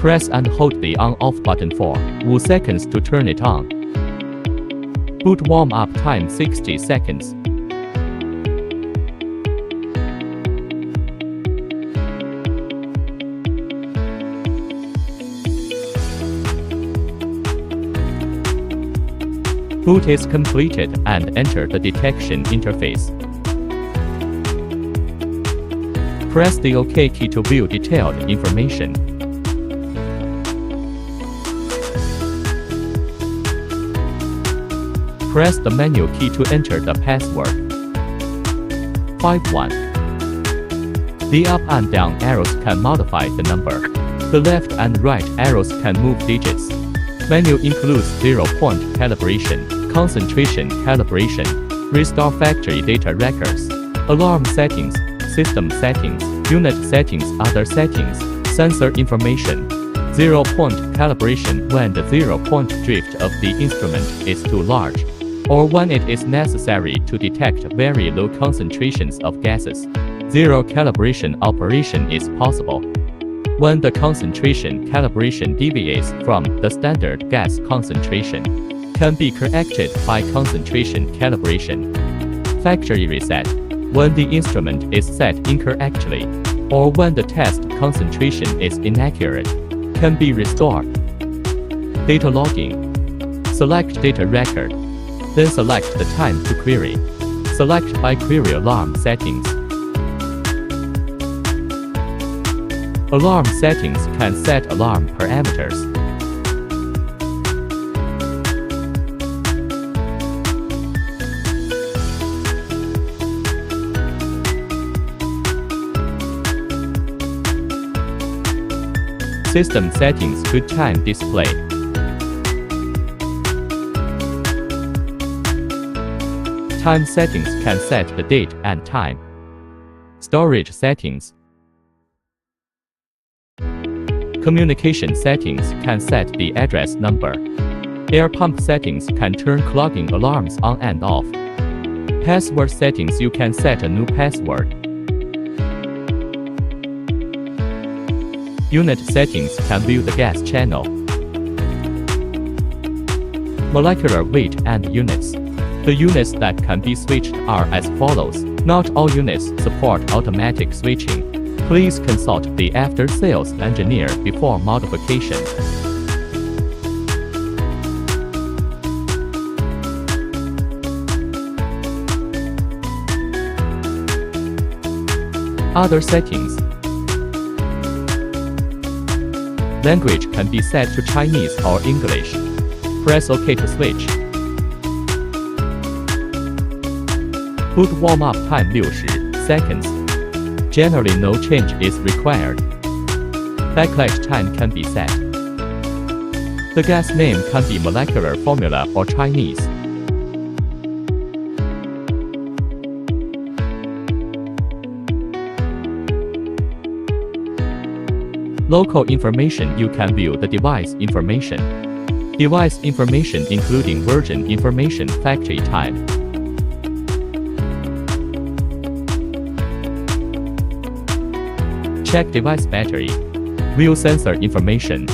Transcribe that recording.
Press and hold the on-off button for 5 seconds to turn it on. Boot warm-up time 60 seconds. Boot is completed and enter the detection interface. Press the OK key to view detailed information. Press the menu key to enter the password. 51. The up and down arrows can modify the number. The left and right arrows can move digits. Menu includes 0-point calibration, concentration calibration, restore factory data records, alarm settings, system settings, unit settings, other settings, sensor information. 0-point calibration when the 0-point drift of the instrument is too large, or when it is necessary to detect very low concentrations of gases. Zero calibration operation is possible when the concentration calibration deviates from the standard gas concentration. Can be corrected by concentration calibration. Factory reset when the instrument is set incorrectly, or when the test concentration is inaccurate, can be restored. Data logging. Select data record, then select the time to query. Select by query alarm settings. Alarm settings can set alarm parameters. System settings good time display. Time settings can set the date and time. Storage settings. Communication settings can set the address number. Air pump settings can turn clogging alarms on and off. Password settings, you can set a new password. Unit settings can view the gas channel. Molecular weight and units. The units that can be switched are as follows. Not all units support automatic switching. Please consult the after-sales engineer before modification. Other settings. Language can be set to Chinese or English. Press OK to switch. Boot warm-up time 60 seconds. Generally no change is required. Backlash time can be set. The gas name can be molecular formula or Chinese. Local information, you can view the device information. Device information including version information, factory time. Check device battery. View sensor information.